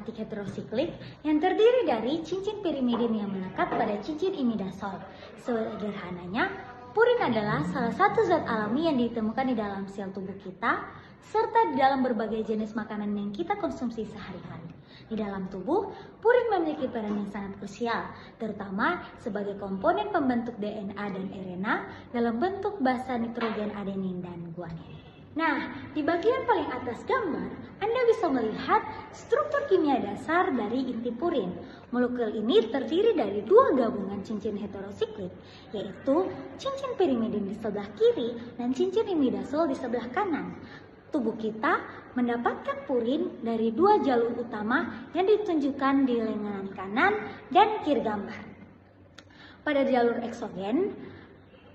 aromatik heterosiklik yang terdiri dari cincin pirimidin yang melekat pada cincin imidazol. Sederhananya, purin adalah salah satu zat alami yang ditemukan di dalam sel tubuh kita serta di dalam berbagai jenis makanan yang kita konsumsi sehari-hari. Di dalam tubuh, purin memiliki peran yang sangat krusial, terutama sebagai komponen pembentuk DNA dan RNA dalam bentuk basa nitrogen adenin dan guanin. Nah, di bagian paling atas gambar, Anda bisa melihat struktur kimia dasar dari inti purin. Molekul ini terdiri dari dua gabungan cincin heterosiklik, yaitu cincin pirimidin di sebelah kiri dan cincin imidazol di sebelah kanan. Tubuh kita mendapatkan purin dari dua jalur utama yang ditunjukkan di lengan kanan dan kiri gambar. Pada jalur eksogen,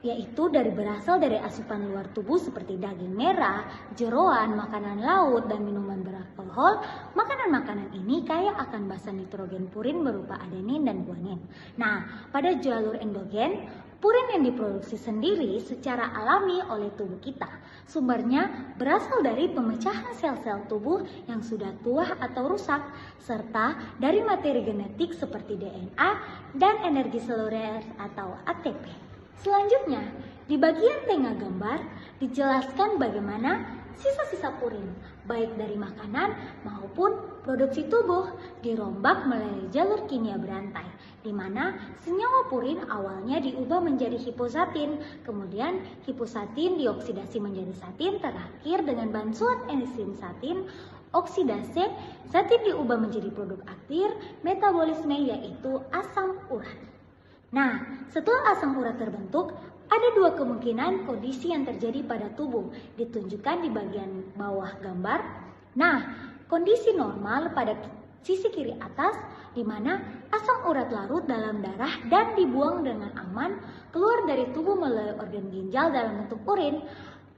yaitu berasal dari asupan luar tubuh seperti daging merah, jeroan, makanan laut, dan minuman beralkohol. Makanan-makanan ini kaya akan basa nitrogen purin berupa adenin dan guanin. Nah, pada jalur endogen, purin yang diproduksi sendiri secara alami oleh tubuh kita. Sumbernya berasal dari pemecahan sel-sel tubuh yang sudah tua atau rusak, serta dari materi genetik seperti DNA dan energi seluler atau ATP. Selanjutnya, di bagian tengah gambar dijelaskan bagaimana sisa-sisa purin, baik dari makanan maupun produksi tubuh, dirombak melalui jalur kimia berantai, di mana senyawa purin awalnya diubah menjadi hiposatin, kemudian hiposatin dioksidasi menjadi satin, terakhir dengan bantuan enzim satin oksidase, satin diubah menjadi produk akhir metabolisme yaitu asam urat. Nah, setelah asam urat terbentuk, ada dua kemungkinan kondisi yang terjadi pada tubuh, ditunjukkan di bagian bawah gambar. Nah, kondisi normal pada sisi kiri atas, di mana asam urat larut dalam darah dan dibuang dengan aman keluar dari tubuh melalui organ ginjal dalam bentuk urin.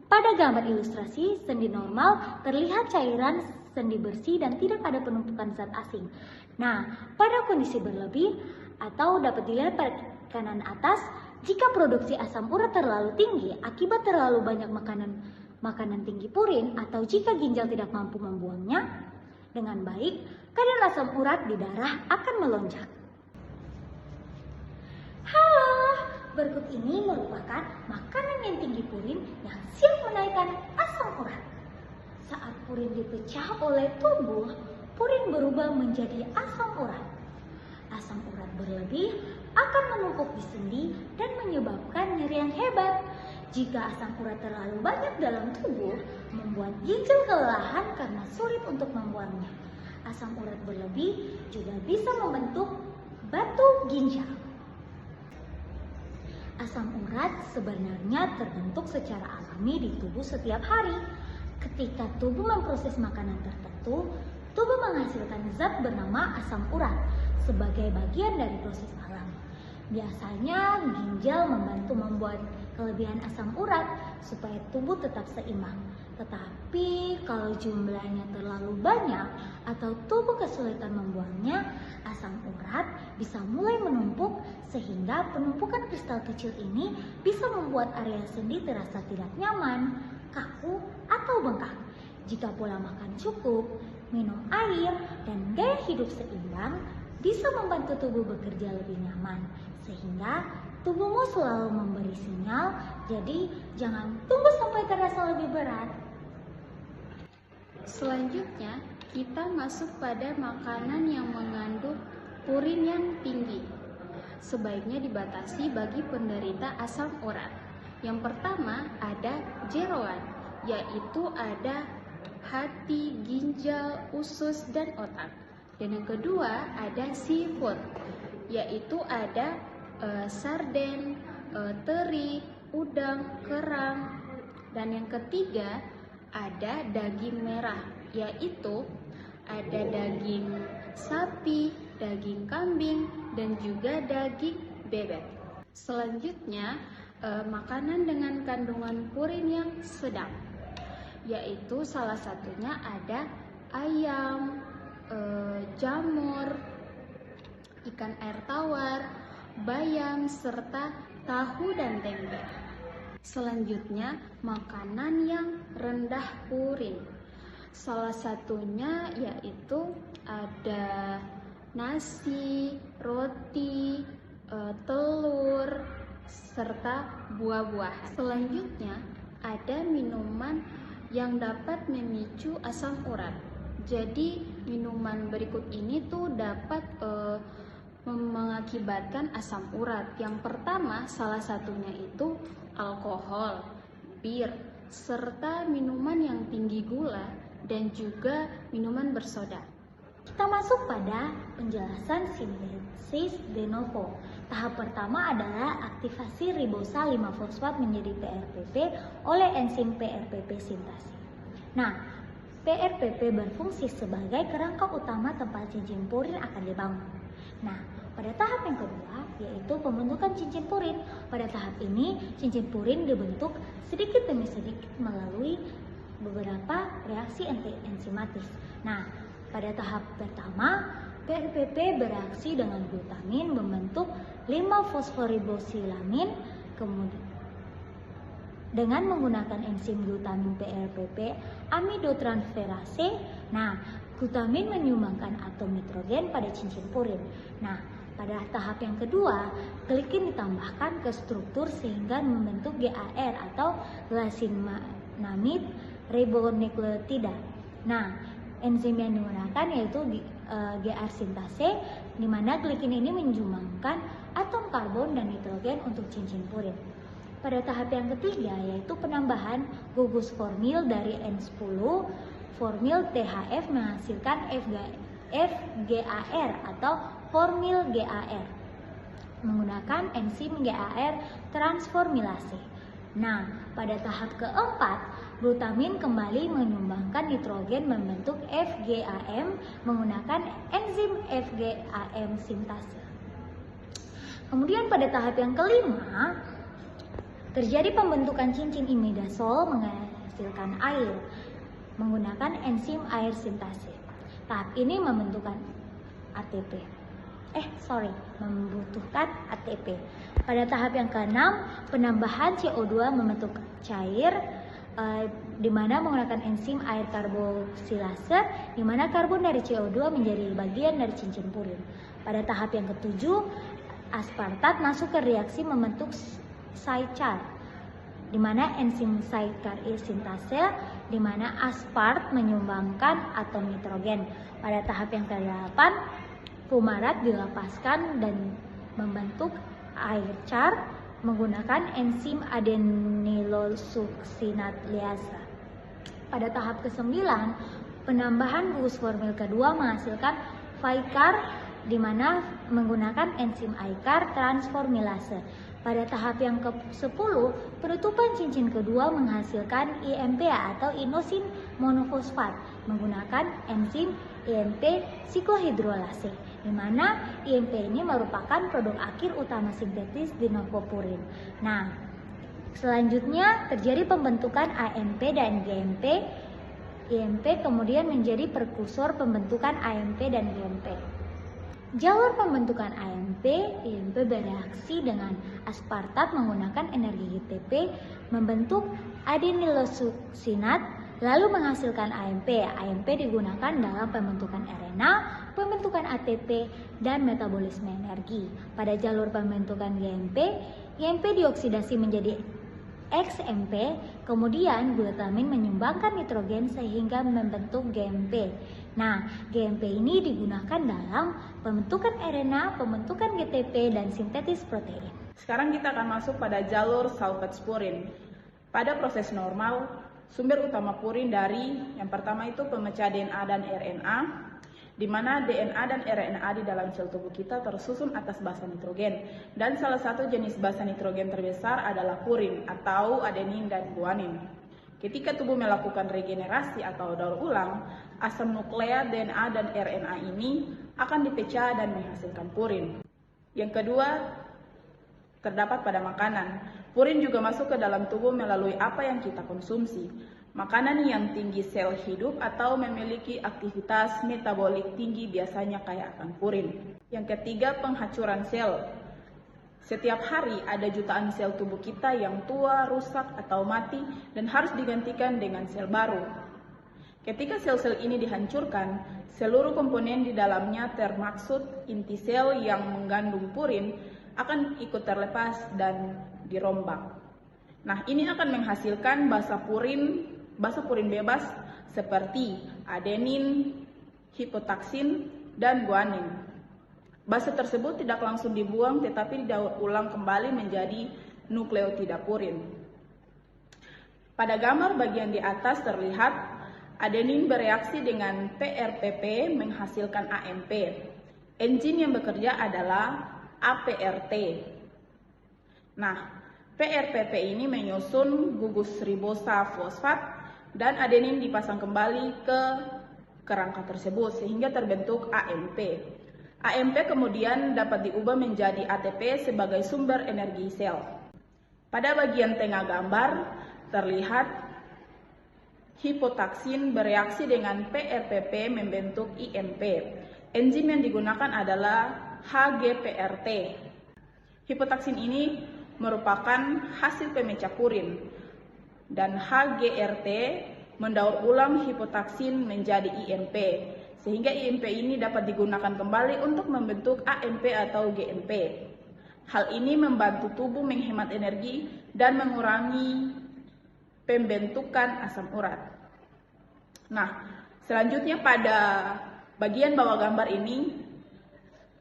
Pada gambar ilustrasi, sendi normal terlihat cairan sendi bersih dan tidak ada penumpukan zat asing. Nah, pada kondisi berlebih, atau dapat dilihat pada kanan atas, jika produksi asam urat terlalu tinggi akibat terlalu banyak makanan tinggi purin, atau jika ginjal tidak mampu membuangnya dengan baik, kadar asam urat di darah akan melonjak. Halo, berikut ini merupakan makanan yang tinggi purin yang siap menaikkan asam urat. Saat purin dipecah oleh tubuh, purin berubah menjadi asam urat. Asam urat berlebih akan menumpuk di sendi dan menyebabkan nyeri yang hebat. Jika asam urat terlalu banyak dalam tubuh, membuat ginjal kelelahan karena sulit untuk membuangnya. Asam urat berlebih juga bisa membentuk batu ginjal. Asam urat sebenarnya terbentuk secara alami di tubuh setiap hari. Ketika tubuh memproses makanan tertentu, tubuh menghasilkan zat bernama asam urat sebagai bagian dari proses alam. Biasanya ginjal membantu membuat kelebihan asam urat supaya tubuh tetap seimbang. Tetapi kalau jumlahnya terlalu banyak atau tubuh kesulitan membuangnya, asam urat bisa mulai menumpuk sehingga penumpukan kristal kecil ini bisa membuat area sendi terasa tidak nyaman, kaku, atau bengkak. Jika pola makan cukup, minum air, dan gaya hidup seimbang bisa membantu tubuh bekerja lebih nyaman, sehingga tubuhmu selalu memberi sinyal, jadi jangan tunggu sampai terasa lebih berat. Selanjutnya, kita masuk pada makanan yang mengandung purin yang tinggi. Sebaiknya dibatasi bagi penderita asam urat. Yang pertama ada jeroan, yaitu ada hati, ginjal, usus, dan otak. Dan yang kedua ada seafood, yaitu ada sarden, teri, udang, kerang. Dan yang ketiga ada daging merah, yaitu ada daging sapi, daging kambing, dan juga daging bebek. Selanjutnya makanan dengan kandungan purin yang sedang, yaitu salah satunya ada ayam, jamur, ikan air tawar, bayam, serta tahu dan tempe. Selanjutnya, makanan yang rendah purin. Salah satunya yaitu ada nasi, roti, telur, serta buah-buahan. Selanjutnya ada minuman yang dapat memicu asam urat. Jadi minuman berikut ini tuh dapat mengakibatkan asam urat. Yang pertama salah satunya itu alkohol, bir, serta minuman yang tinggi gula dan juga minuman bersoda. Kita masuk pada penjelasan sintesis de novo. Tahap pertama adalah aktivasi ribosa 5-fosfat menjadi PRPP oleh enzim PRPP sintase. Nah, PRPP berfungsi sebagai kerangka utama tempat cincin purin akan dibangun. Nah, pada tahap yang kedua yaitu pembentukan cincin purin. Pada tahap ini, cincin purin dibentuk sedikit demi sedikit melalui beberapa reaksi enzimatis. Nah, pada tahap pertama, PRPP bereaksi dengan glutamin membentuk 5-fosforibosilamin, kemudian dengan menggunakan enzim glutamin PRPP amidotransferase. Nah, glutamin menyumbangkan atom nitrogen pada cincin purin. Nah, pada tahap yang kedua, glikin ditambahkan ke struktur sehingga membentuk GAR atau glycinamide ribonukleotida. Nah, enzim yang digunakan yaitu GR sintase, di mana glikin ini menyumbangkan atom karbon dan nitrogen untuk cincin purin. Pada tahap yang ketiga yaitu penambahan gugus formil dari N10 formil THF menghasilkan FGAR atau formil GAR menggunakan enzim GAR transformilase. Nah, pada tahap keempat, glutamin kembali menyumbangkan nitrogen membentuk FGAM menggunakan enzim FGAM sintase. Kemudian pada tahap yang kelima, terjadi pembentukan cincin imidazol menghasilkan air menggunakan enzim air sintase. Tahap ini membutuhkan ATP. Pada tahap yang keenam, penambahan CO2 membentuk cair di mana menggunakan enzim air karboksilase, di mana karbon dari CO2 menjadi bagian dari cincin purin. Pada tahap yang ketujuh, aspartat masuk ke reaksi membentuk sidecar, di mana enzim sidecar sintase, di mana aspart menyumbangkan atom nitrogen. Pada tahap yang ke-8, fumarat dilepaskan dan membentuk air char menggunakan enzim adenylsukcinatliasa. Pada tahap ke-9, penambahan gugus formil kedua menghasilkan Vicar, di mana menggunakan enzim ICAR transformilase. Pada tahap yang ke-10, penutupan cincin kedua menghasilkan IMP atau inosin monofosfat menggunakan enzim IMP siklohidrolase, di mana IMP ini merupakan produk akhir utama sintetis de novo purin. Nah, selanjutnya terjadi pembentukan AMP dan GMP. IMP kemudian menjadi prekursor pembentukan AMP dan GMP. Jalur pembentukan AMP, IMP bereaksi dengan aspartat menggunakan energi GTP membentuk adenylsukcinat lalu menghasilkan AMP. AMP digunakan dalam pembentukan RNA, pembentukan ATP, dan metabolisme energi. Pada jalur pembentukan GMP, GMP dioksidasi menjadi XMP, kemudian glutamin menyumbangkan nitrogen sehingga membentuk GMP. Nah, GMP ini digunakan dalam pembentukan RNA, pembentukan GTP, dan sintetis protein. Sekarang kita akan masuk pada jalur sulfat purin. Pada proses normal, sumber utama purin dari yang pertama itu pemecah DNA dan RNA, di mana DNA dan RNA di dalam sel tubuh kita tersusun atas basa nitrogen. Dan salah satu jenis basa nitrogen terbesar adalah purin atau adenin dan guanin. Ketika tubuh melakukan regenerasi atau daur ulang, asam nukleat DNA dan RNA ini akan dipecah dan menghasilkan purin. Yang kedua, terdapat pada makanan. Purin juga masuk ke dalam tubuh melalui apa yang kita konsumsi. Makanan yang tinggi sel hidup atau memiliki aktivitas metabolik tinggi biasanya kaya akan purin. Yang ketiga, penghancuran sel. Setiap hari ada jutaan sel tubuh kita yang tua, rusak, atau mati dan harus digantikan dengan sel baru. Ketika sel-sel ini dihancurkan, seluruh komponen di dalamnya termaksud inti sel yang mengandung purin akan ikut terlepas dan dirombak. Nah, ini akan menghasilkan basa purin bebas seperti adenin, hipotaksin, dan guanin. Basa tersebut tidak langsung dibuang tetapi didaur ulang kembali menjadi nukleotida purin. Pada gambar bagian di atas terlihat adenin bereaksi dengan PRPP menghasilkan AMP. Enzim yang bekerja adalah APRT. Nah, PRPP ini menyusun gugus ribosa fosfat dan adenin dipasang kembali ke kerangka tersebut sehingga terbentuk AMP. AMP kemudian dapat diubah menjadi ATP sebagai sumber energi sel. Pada bagian tengah gambar terlihat hipotaksin bereaksi dengan PRPP membentuk IMP. Enzim yang digunakan adalah HGPRT. Hipotaksin ini merupakan hasil pemecah purin dan HGRT mendaur ulang hipotaksin menjadi IMP sehingga IMP ini dapat digunakan kembali untuk membentuk AMP atau GMP. Hal ini membantu tubuh menghemat energi dan mengurangi pembentukan asam urat. Nah, selanjutnya pada bagian bawah gambar ini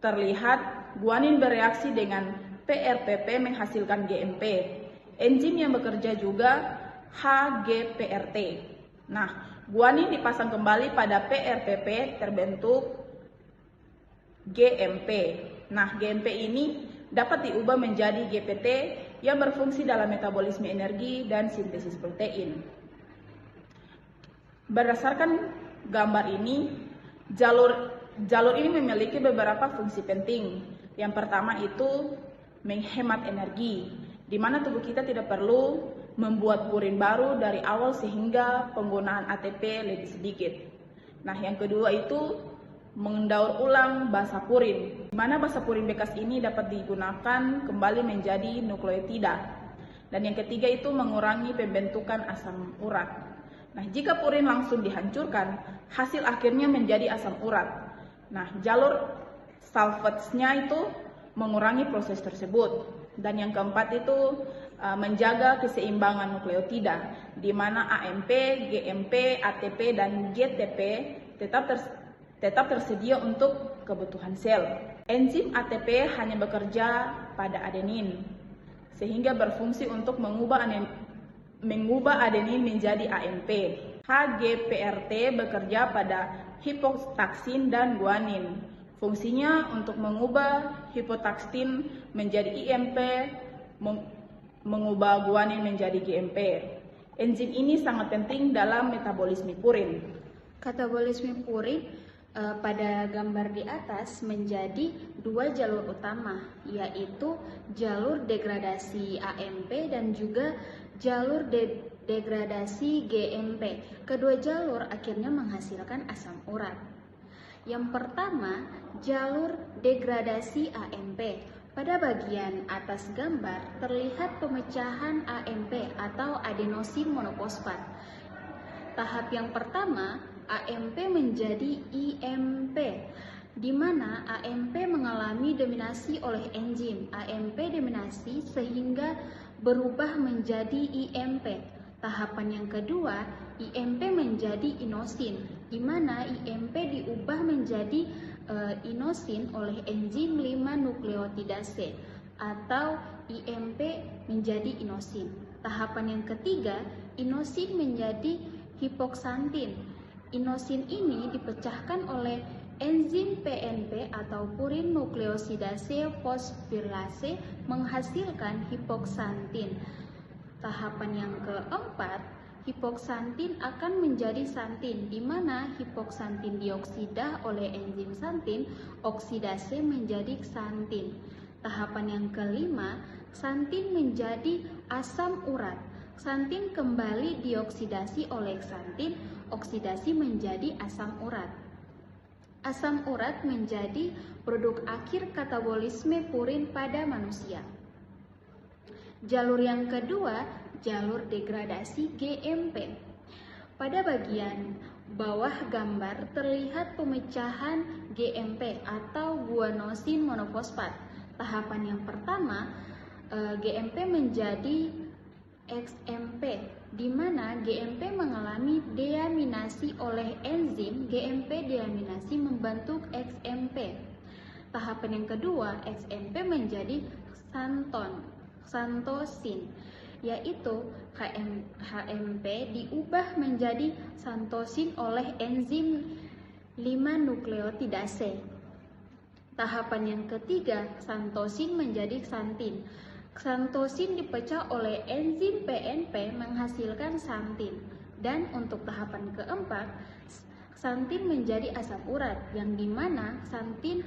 terlihat guanin bereaksi dengan PRPP menghasilkan GMP. Enzim yang bekerja juga HGPRT. Nah, guanin dipasang kembali pada PRPP terbentuk GMP. Nah, GMP ini dapat diubah menjadi GPT yang berfungsi dalam metabolisme energi dan sintesis protein. Berdasarkan gambar ini, jalur ini memiliki beberapa fungsi penting. Yang pertama itu menghemat energi, di mana tubuh kita tidak perlu membuat purin baru dari awal sehingga penggunaan ATP lebih sedikit. Nah, yang kedua itu mendaur ulang basa purin, di mana basa purin bekas ini dapat digunakan kembali menjadi nukleotida. Dan yang ketiga itu mengurangi pembentukan asam urat. Nah, jika purin langsung dihancurkan, hasil akhirnya menjadi asam urat. Nah, jalur salvage-nya itu mengurangi proses tersebut. Dan yang keempat itu menjaga keseimbangan nukleotida, di mana AMP, GMP, ATP, dan GTP tetap tersedia untuk kebutuhan sel. Enzim ATP hanya bekerja pada adenin, sehingga berfungsi untuk mengubah adenin menjadi AMP. HGPRT bekerja pada hipotaksin dan guanin. Fungsinya untuk mengubah hipotaksin menjadi IMP, mengubah guanin menjadi GMP. Enzim ini sangat penting dalam metabolisme purin. Katabolisme purin pada gambar di atas menjadi dua jalur utama, yaitu jalur degradasi AMP dan juga jalur degradasi GMP. Kedua jalur akhirnya menghasilkan asam urat. Yang pertama, jalur degradasi AMP. Pada bagian atas gambar terlihat pemecahan AMP atau adenosin monofosfat. Tahap yang pertama, AMP menjadi IMP, di mana AMP mengalami dominasi oleh enzim. AMP dominasi sehingga berubah menjadi IMP. Tahapan yang kedua, IMP menjadi inosin, di mana IMP diubah menjadi inosin oleh enzim 5 nukleotidase atau IMP menjadi inosin. Tahapan yang ketiga, inosin menjadi hipoksantin. Inosin ini dipecahkan oleh enzim PNP atau purin nukleosidase fosfilase menghasilkan hipoksantin. Tahapan yang keempat, hipoksantin akan menjadi santin, di mana hipoksantin dioksida oleh enzim santin, oksidase menjadi xantin. Tahapan yang kelima, xantin menjadi asam urat. Xantin kembali dioksidasi oleh xantin, oksidasi menjadi asam urat. Asam urat menjadi produk akhir katabolisme purin pada manusia. Jalur yang kedua, jalur degradasi GMP. Pada bagian bawah gambar terlihat pemecahan GMP atau guanosin monofosfat. Tahapan yang pertama, GMP menjadi XMP, di mana GMP mengalami deaminasi oleh enzim GMP deaminasi membentuk XMP. Tahapan yang kedua, XMP menjadi xanthosin, yaitu HMP diubah menjadi xanthosin oleh enzim 5 nukleotidase. Tahapan yang ketiga, xanthosin menjadi xanthin. Xanthosin dipecah oleh enzim PNP menghasilkan xanthin. Dan untuk tahapan keempat, xanthin menjadi asam urat, yang dimana xanthin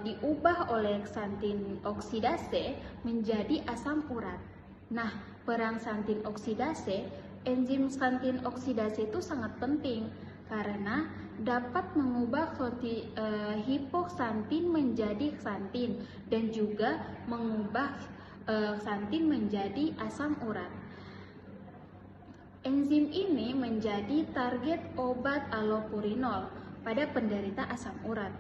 diubah oleh xanthin oksidase menjadi asam urat. Nah, peran xanthin oksidase, enzim xanthin oksidase itu sangat penting karena dapat mengubah hipoxanthin menjadi xanthin dan juga mengubah xanthin menjadi asam urat. Enzim ini menjadi target obat allopurinol pada penderita asam urat.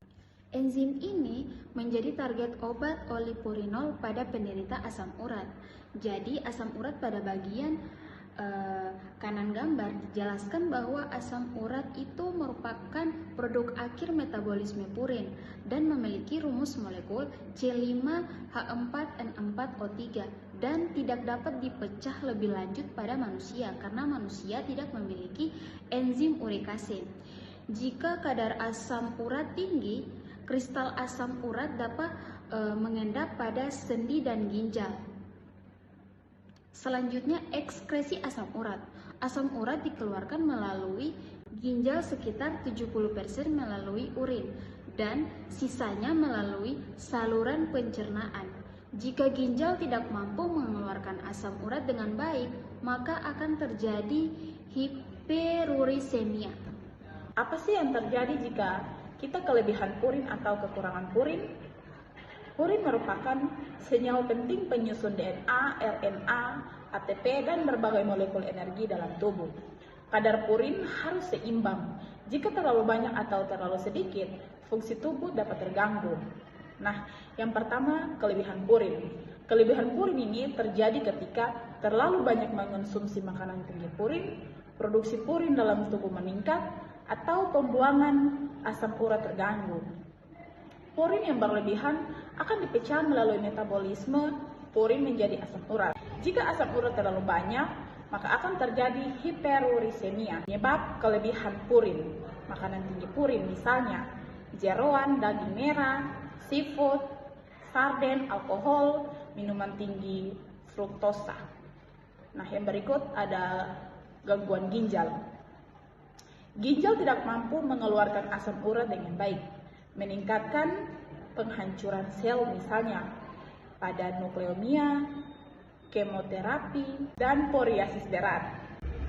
Enzim ini menjadi target obat allopurinol pada penderita asam urat. Jadi asam urat pada bagian kanan gambar dijelaskan bahwa asam urat itu merupakan produk akhir metabolisme purin dan memiliki rumus molekul C5H4N4O3 dan tidak dapat dipecah lebih lanjut pada manusia karena manusia tidak memiliki enzim urikase. Jika kadar asam urat tinggi, kristal asam urat dapat mengendap pada sendi dan ginjal. Selanjutnya, ekskresi asam urat. Asam urat dikeluarkan melalui ginjal sekitar 70% melalui urin dan sisanya melalui saluran pencernaan. Jika ginjal tidak mampu mengeluarkan asam urat dengan baik, maka akan terjadi hiperurisemia. Apa sih yang terjadi jika kita kelebihan purin atau kekurangan purin? Purin merupakan senyawa penting penyusun DNA, RNA, ATP, dan berbagai molekul energi dalam tubuh. Kadar purin harus seimbang. Jika terlalu banyak atau terlalu sedikit, fungsi tubuh dapat terganggu. Nah, yang pertama, kelebihan purin. Kelebihan purin ini terjadi ketika terlalu banyak mengonsumsi makanan tinggi purin, produksi purin dalam tubuh meningkat, atau pembuangan asam urat terganggu. Purin yang berlebihan akan dipecah melalui metabolisme purin menjadi asam urat. Jika asam urat terlalu banyak, maka akan terjadi hiperurisemia. Penyebab kelebihan purin, makanan tinggi purin misalnya jeroan, daging merah, seafood, sarden, alkohol, minuman tinggi fruktosa. Nah, yang berikut ada gangguan ginjal. Ginjal tidak mampu mengeluarkan asam urat dengan baik, meningkatkan penghancuran sel misalnya pada nukleomia, kemoterapi, dan psoriasis berat.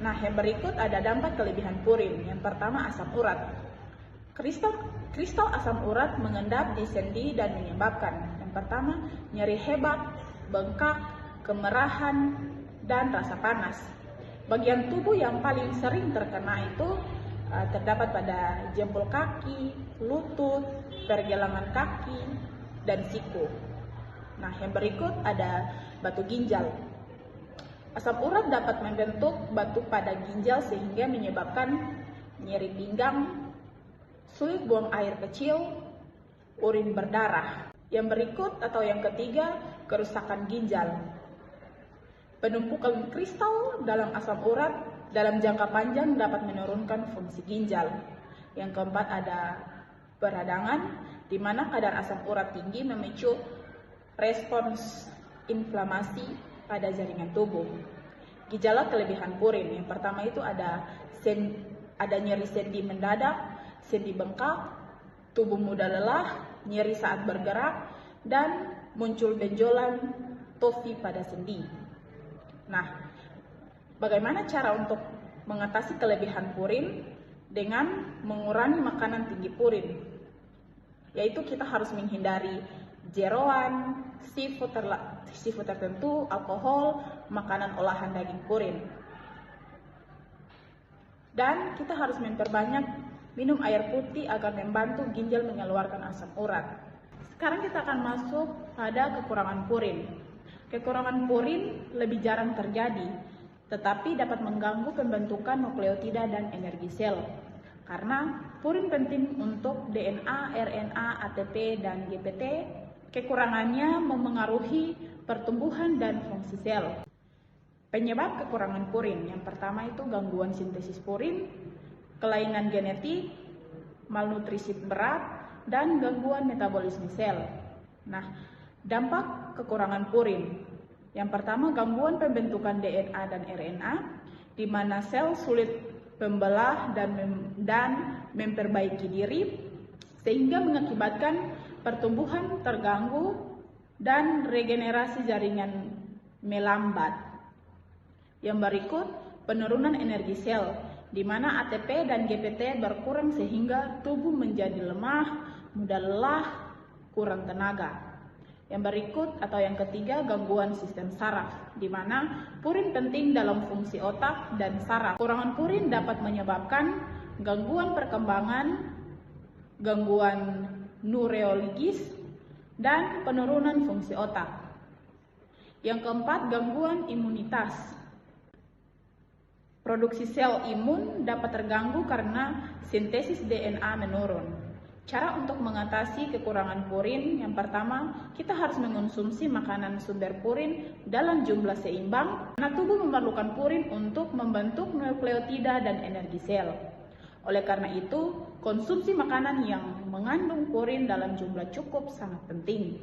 Nah, yang berikut ada dampak kelebihan purin. Yang pertama, asam urat. Kristal asam urat mengendap di sendi dan menyebabkan yang pertama, nyeri hebat, bengkak, kemerahan, dan rasa panas. Bagian tubuh yang paling sering terkena itu terdapat pada jempol kaki, lutut, pergelangan kaki, dan siku. Nah, yang berikut ada batu ginjal. Asam urat dapat membentuk batu pada ginjal sehingga menyebabkan nyeri pinggang, sulit buang air kecil, urin berdarah. Yang berikut atau yang ketiga, kerusakan ginjal. Penumpukan kristal dalam asam urat dalam jangka panjang dapat menurunkan fungsi ginjal. Yang keempat ada peradangan, di mana kadar asam urat tinggi memicu respons inflamasi pada jaringan tubuh. Gejala kelebihan purin, yang pertama itu ada nyeri sendi mendadak, sendi bengkak, tubuh mudah lelah, nyeri saat bergerak, dan muncul benjolan tofi pada sendi. Nah, bagaimana cara untuk mengatasi kelebihan purin? Dengan mengurangi makanan tinggi purin, yaitu kita harus menghindari jeroan, seafood tertentu, alkohol, makanan olahan daging purin. Dan kita harus memperbanyak minum air putih agar membantu ginjal mengeluarkan asam urat. Sekarang kita akan masuk pada kekurangan purin. Kekurangan purin lebih jarang terjadi, tetapi dapat mengganggu pembentukan nukleotida dan energi sel. Karena purin penting untuk DNA, RNA, ATP, dan GPT, kekurangannya memengaruhi pertumbuhan dan fungsi sel. Penyebab kekurangan purin, yang pertama itu gangguan sintesis purin, kelainan genetik, malnutrisi berat, dan gangguan metabolisme sel. Nah, dampak kekurangan purin. Yang pertama, gangguan pembentukan DNA dan RNA, di mana sel sulit membelah dan memperbaiki diri, sehingga mengakibatkan pertumbuhan terganggu dan regenerasi jaringan melambat. Yang berikut, penurunan energi sel, di mana ATP dan GPT berkurang sehingga tubuh menjadi lemah, mudah lelah, kurang tenaga. Yang berikut atau yang ketiga, gangguan sistem saraf, di mana purin penting dalam fungsi otak dan saraf. Kekurangan purin dapat menyebabkan gangguan perkembangan, gangguan neurologis, dan penurunan fungsi otak. Yang keempat, gangguan imunitas. Produksi sel imun dapat terganggu karena sintesis DNA menurun. Cara untuk mengatasi kekurangan purin, yang pertama, kita harus mengonsumsi makanan sumber purin dalam jumlah seimbang, karena tubuh memerlukan purin untuk membentuk nukleotida dan energi sel. Oleh karena itu, konsumsi makanan yang mengandung purin dalam jumlah cukup sangat penting.